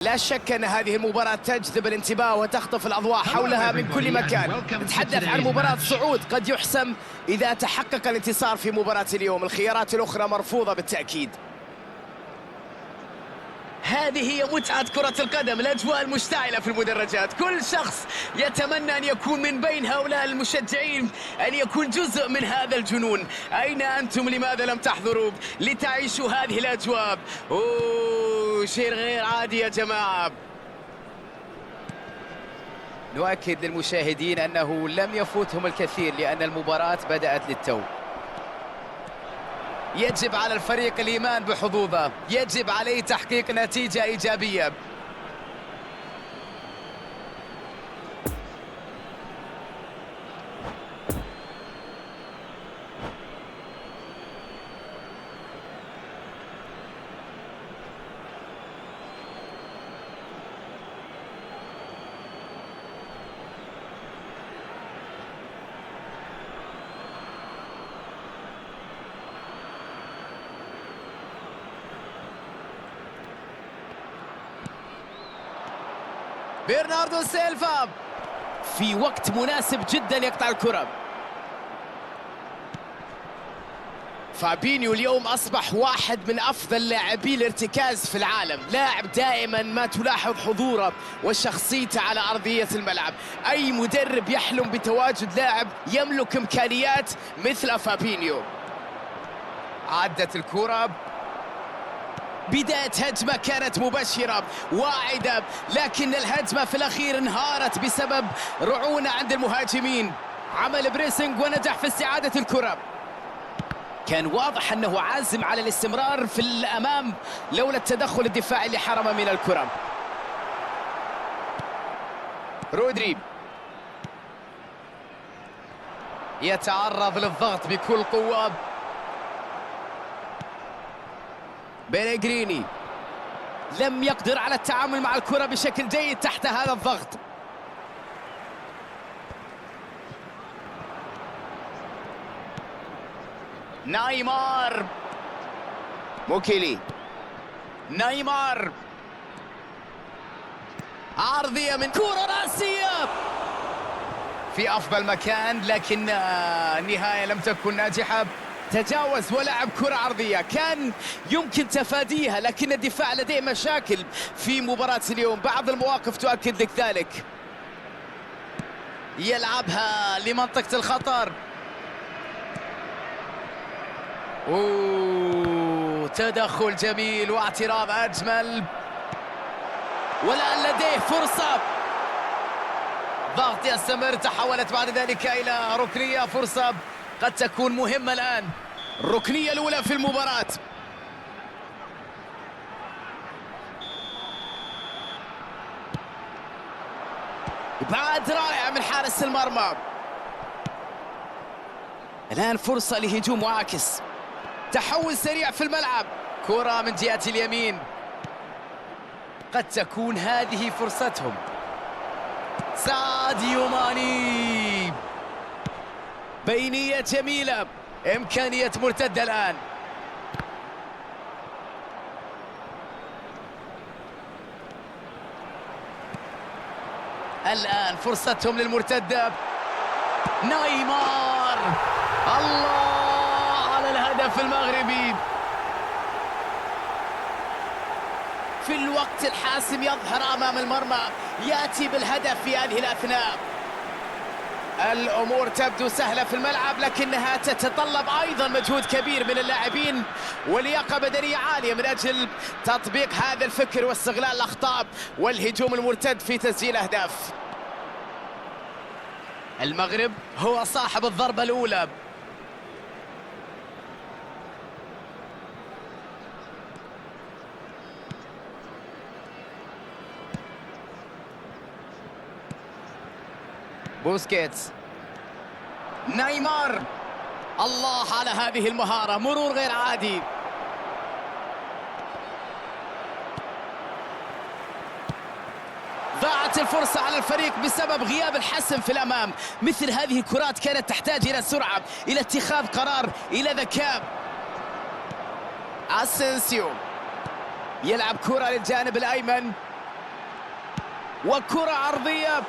لا شك أن هذه المباراة تجذب الانتباه وتخطف الأضواء حولها من كل مكان. نتحدث عن مباراة صعود قد يحسم إذا تحقق الانتصار في مباراة اليوم. الخيارات الأخرى مرفوضة بالتأكيد. هذه هي متعة كرة القدم، الأجواء المشتعلة في المدرجات. كل شخص يتمنى أن يكون من بين هؤلاء المشجعين، أن يكون جزء من هذا الجنون. أين أنتم؟ لماذا لم تحضروا لتعيشوا هذه الأجواء؟ شيء غير عادي يا جماعة. نؤكد للمشاهدين أنه لم يفوتهم الكثير لأن المباراة بدأت للتو. يجب على الفريق الإيمان بحظوظه، يجب عليه تحقيق نتيجة إيجابية. برناردو سيلفا في وقت مناسب جدا يقطع الكرة. فابينيو اليوم أصبح واحد من أفضل لاعبي الارتكاز في العالم. لاعب دائما ما تلاحظ حضوره وشخصيته على أرضية الملعب. أي مدرب يحلم بتواجد لاعب يملك إمكانيات مثل فابينيو. عدت الكرة، بداية هجمة كانت مبشرة واعدة، لكن الهجمة في الأخير انهارت بسبب رعونة عند المهاجمين. عمل بريسنج ونجح في استعادة الكرة. كان واضح أنه عازم على الاستمرار في الأمام لولا التدخل الدفاعي اللي حرم من الكرة. رودري يتعرض للضغط بكل قوة. بيليغريني لم يقدر على التعامل مع الكرة بشكل جيد تحت هذا الضغط. نيمار، موكيلي، نيمار، عرضية من كرة رأسية في أفضل مكان، لكن النهاية لم تكن ناجحة. تجاوز ولعب كرة عرضية كان يمكن تفاديها، لكن الدفاع لديه مشاكل في مباراة اليوم. بعض المواقف تؤكد لك ذلك. يلعبها لمنطقة الخطر. تدخل جميل واعتراض أجمل، والآن لديه فرصة. ضغط يستمر، تحولت بعد ذلك إلى ركنية. فرصة قد تكون مهمة الآن. الركنية الأولى في المباراة. إبعاد رائع من حارس المرمى. الآن فرصة لهجوم معاكس. تحول سريع في الملعب. كرة من جهة اليمين. قد تكون هذه فرصتهم. ساديو ماني. بينية جميلة. إمكانية مرتدة الآن. الآن فرصتهم للمرتدة. نيمار، الله على الهدف المغربي. في الوقت الحاسم يظهر أمام المرمى، يأتي بالهدف في هذه الأثناء. الأمور تبدو سهلة في الملعب، لكنها تتطلب أيضا مجهود كبير من اللاعبين ولياقة بدنية عالية من أجل تطبيق هذا الفكر واستغلال الأخطاء والهجوم المرتد في تسجيل أهداف. المغرب هو صاحب الضربة الأولى. بوسكيتس، نيمار، الله على هذه المهارة، مرور غير عادي. ضاعت الفرصة على الفريق بسبب غياب الحسم في الأمام. مثل هذه الكرات كانت تحتاج إلى سرعة، إلى اتخاذ قرار، إلى ذكاء. أسينسيو يلعب كرة للجانب الأيمن. وكرة عرضية.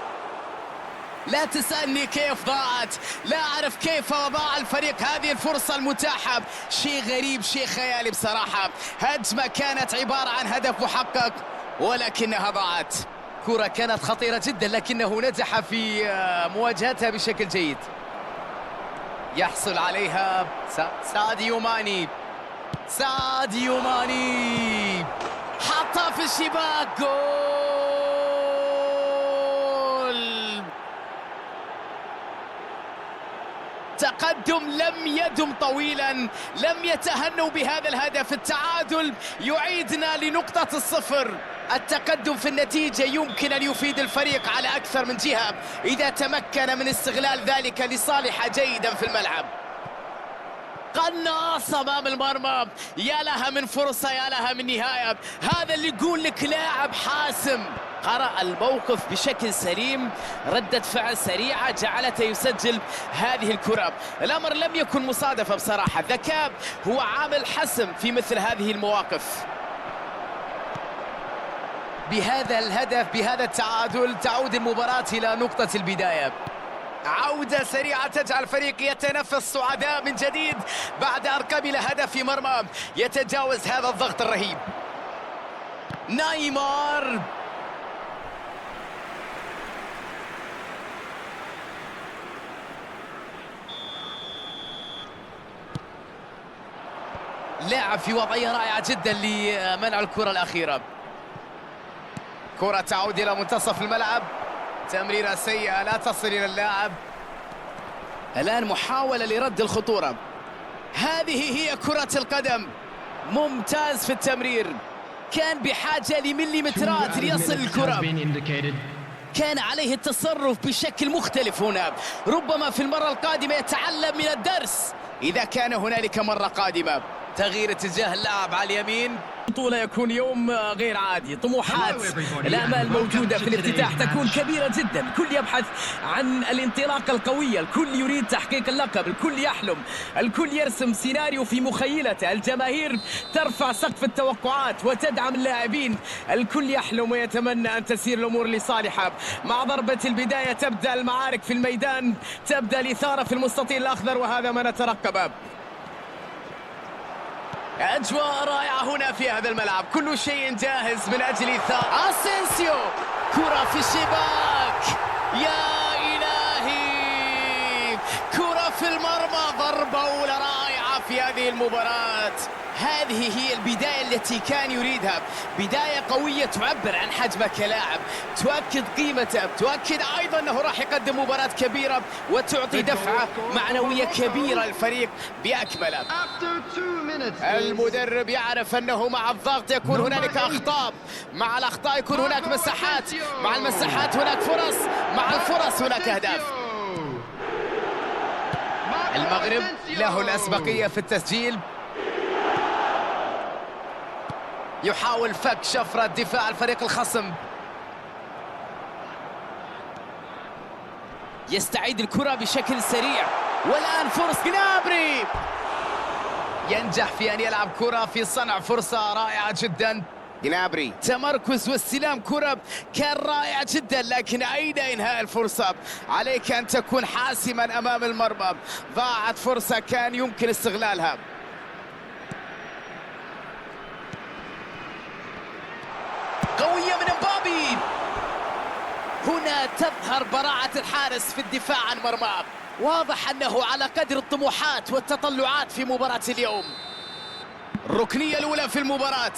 لا تسألني كيف ضاعت، لا أعرف كيف ضاع الفريق هذه الفرصة المتاحة. شيء غريب، شيء خيالي بصراحة. هجمة كانت عبارة عن هدف محقق ولكنها ضاعت. كرة كانت خطيرة جدا لكنه نجح في مواجهتها بشكل جيد. يحصل عليها ساديو ماني. ساديو ماني حطها في الشباك. جول. تقدم لم يدم طويلا، لم يتهنوا بهذا الهدف. التعادل يعيدنا لنقطة الصفر. التقدم في النتيجة يمكن أن يفيد الفريق على أكثر من جهة إذا تمكن من استغلال ذلك لصالحه جيدا في الملعب. قناص أمام المرمى، يا لها من فرصة، يا لها من نهاية. هذا اللي يقول لك لاعب حاسم. قرأ الموقف بشكل سليم، ردة فعل سريعة جعلته يسجل هذه الكرة. الأمر لم يكن مصادفة بصراحة، الذكاء هو عامل حسم في مثل هذه المواقف. بهذا الهدف، بهذا التعادل، تعود المباراة إلى نقطة البداية. عودة سريعة تجعل الفريق يتنفس سعداء من جديد بعد أن قبل هدف في مرمى يتجاوز هذا الضغط الرهيب. نيمار لاعب في وضعية رائعة جدا لمنع الكرة الأخيرة. كرة تعود إلى منتصف الملعب، تمريرة سيئة لا تصل إلى اللاعب. الآن محاولة لرد الخطورة. هذه هي كرة القدم. ممتاز في التمرير، كان بحاجة لمليمترات ليصل الكرة. كان عليه التصرف بشكل مختلف هنا. ربما في المرة القادمة يتعلم من الدرس إذا كان هنالك مرة قادمة. تغيير اتجاه اللاعب على اليمين. بطولة يكون يوم غير عادي. طموحات الآمال موجودة في الافتتاح تكون كبيرة جدا. الكل يبحث عن الانطلاقة القوية، الكل يريد تحقيق اللقب، الكل يحلم، الكل يرسم سيناريو في مخيلته. الجماهير ترفع سقف التوقعات وتدعم اللاعبين. الكل يحلم ويتمنى أن تسير الأمور لصالحه. مع ضربة البداية تبدأ المعارك في الميدان، تبدأ الإثارة في المستطيل الأخضر، وهذا ما نترقبه. أجواء رائعة هنا في هذا الملعب، كل شيء جاهز من أجل إثارة. أسينسيو كرة في الشباك، يا إلهي، كرة في المرمى. ضربة أولى رائعة في هذه المباراة. هذه هي البداية التي كان يريدها، بداية قوية تعبر عن حجمه كلاعب، تؤكد قيمته، تؤكد أيضا أنه راح يقدم مباراة كبيرة وتعطي دفعة معنوية كبيرة للفريق بأكمله. المدرب يعرف أنه مع الضغط يكون هنالك أخطاء، مع الأخطاء يكون هناك مساحات، مع المساحات هناك فرص، مع الفرص هناك أهداف. المغرب له الأسبقية في التسجيل. يحاول فك شفرة دفاع الفريق الخصم. يستعيد الكرة بشكل سريع، والآن فرصة. جنابري ينجح في أن يلعب كرة في صنع فرصة رائعة جدا. جنابري تمركز واستلام كرة كان رائع جدا، لكن أين إنهاء الفرصة؟ عليك أن تكون حاسما أمام المرمى. ضاعت فرصة كان يمكن استغلالها. قوية من مبابي. هنا تظهر براعة الحارس في الدفاع عن مرماه. واضح أنه على قدر الطموحات والتطلعات في مباراة اليوم. الركنية الأولى في المباراة.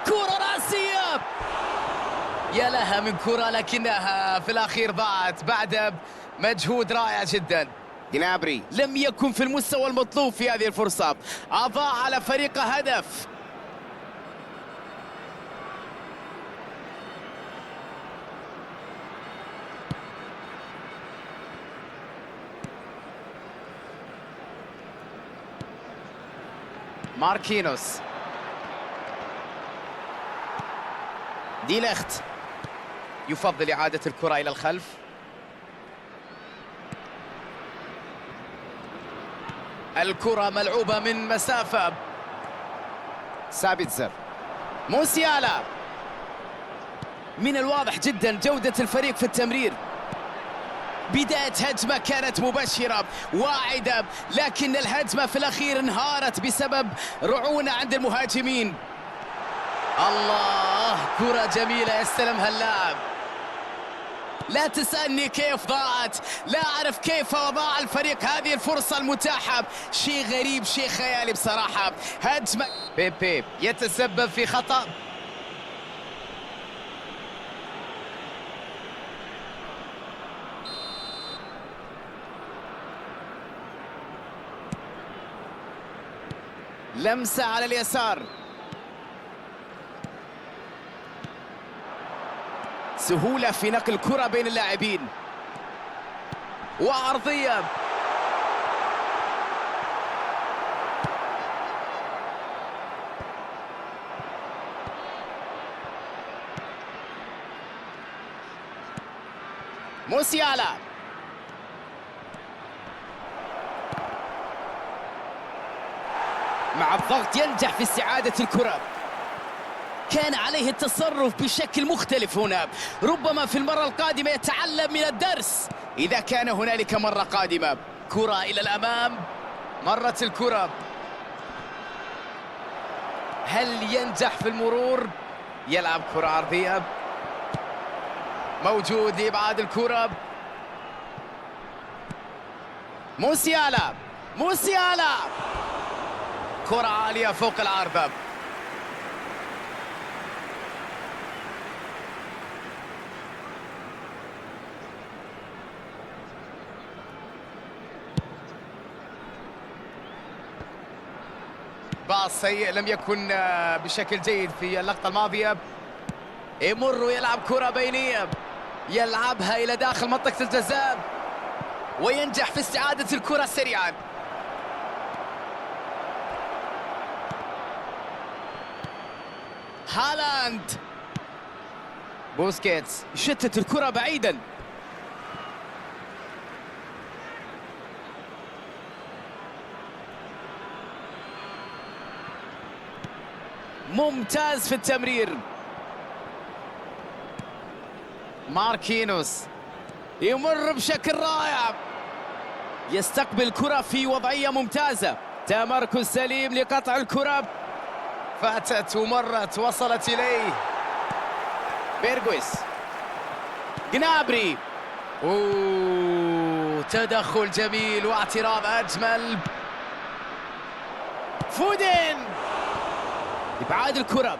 كرة رأسية، يا لها من كرة، لكنها في الأخير ضاعت بعد مجهود رائع جدا. جنابري لم يكن في المستوى المطلوب في هذه الفرصة، أضاع على فريقه هدف. ماركينوس، دي ليخت يفضل إعادة الكرة إلى الخلف. الكرة ملعوبة من مسافة سابيتزر. موسيالا. من الواضح جدا جودة الفريق في التمرير. بداية هجمة كانت مبشرة واعدة، لكن الهجمة في الأخير انهارت بسبب رعونة عند المهاجمين. الله، كرة جميلة يستلمها اللاعب. لا تسألني كيف ضاعت، لا أعرف كيف ضاع الفريق هذه الفرصة المتاحة. شيء غريب، شيء خيالي بصراحة. هجمة بيب يتسبب في خطأ. لمسة على اليسار. سهولة في نقل الكرة بين اللاعبين. وعرضية. موسيالا. مع الضغط ينجح في استعادة الكرة. كان عليه التصرف بشكل مختلف هنا. ربما في المرة القادمة يتعلم من الدرس إذا كان هنالك مرة قادمة. كرة إلى الأمام. مرت الكرة. هل ينجح في المرور؟ يلعب كرة عرضية. موجود لإبعاد الكرة. موسيالا. موسيالا. كرة عالية فوق العارضة. باص سيء لم يكن بشكل جيد في اللقطة الماضية. يمر ويلعب كرة بينية، يلعبها إلى داخل منطقة الجزاء وينجح في استعادة الكرة سريعا. هالاند. بوسكيتس شتت الكرة بعيدا. ممتاز في التمرير. ماركينوس يمر بشكل رائع، يستقبل الكرة في وضعية ممتازة. تمركز سليم لقطع الكرة. فاتت ومرت، وصلت إليه. بيرغويس. جنابري. تدخل جميل واعتراض أجمل. فودين. إبعاد الكرة.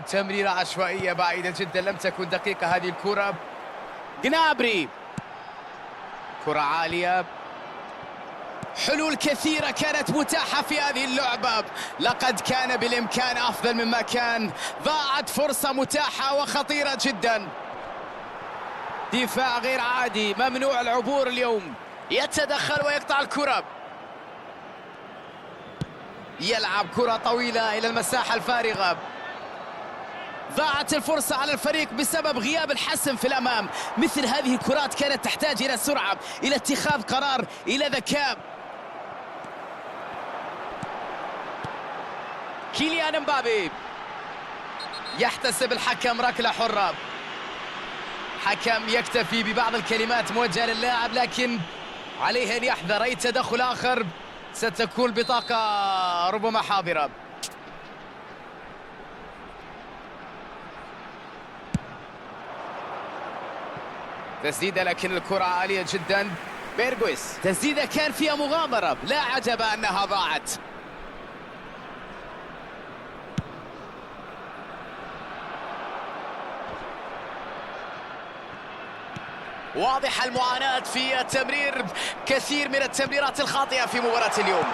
تمريرة عشوائية بعيدة جدا، لم تكن دقيقة هذه الكرة. جنابري. كرة عالية. حلول كثيرة كانت متاحة في هذه اللعبة، لقد كان بالإمكان أفضل مما كان. ضاعت فرصة متاحة وخطيرة جدا. دفاع غير عادي، ممنوع العبور اليوم. يتدخل ويقطع الكرة. يلعب كرة طويلة إلى المساحة الفارغة. ضاعت الفرصة على الفريق بسبب غياب الحسم في الأمام. مثل هذه الكرات كانت تحتاج إلى سرعة، إلى اتخاذ قرار، إلى ذكاء. كيليان امبابي. يحتسب الحكم ركلة حرة. حكم يكتفي ببعض الكلمات موجهة للاعب، لكن عليه أن يحذر أي تدخل آخر ستكون بطاقة ربما حاضرة. تسديدة لكن الكرة عالية جدا. بيرغويس. تسديدة كان فيها مغامرة، لا عجب أنها ضاعت. واضح المعاناة في التمرير، كثير من التمريرات الخاطئة في مباراة اليوم.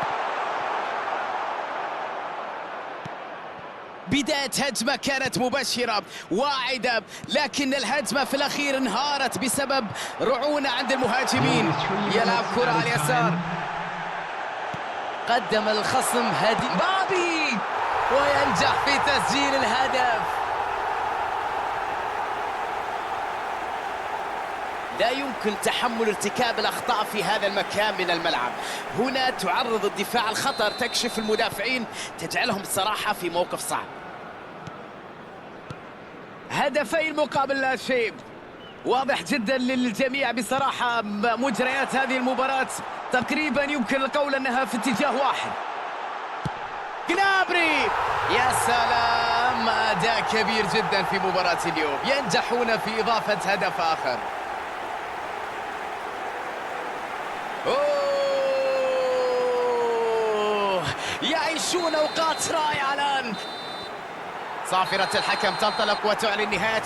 بداية هجمة كانت مبشرة واعدة، لكن الهجمة في الأخير انهارت بسبب رعونة عند المهاجمين. يلعب كرة على اليسار. قدم الخصم بابي وينجح في تسجيل الهدف. لا يمكن تحمل ارتكاب الأخطاء في هذا المكان من الملعب. هنا تعرض الدفاع الخطر، تكشف المدافعين، تجعلهم صراحة في موقف صعب. هدفين مقابل لا شيء، واضح جدا للجميع بصراحة. مجريات هذه المباراة تقريبا يمكن القول أنها في اتجاه واحد. جنابري، يا سلام، أداء كبير جدا في مباراة اليوم، ينجحون في إضافة هدف آخر. أوه، يعيشون أوقات رائعة الآن. صافرة الحكم تنطلق وتعلن نهاية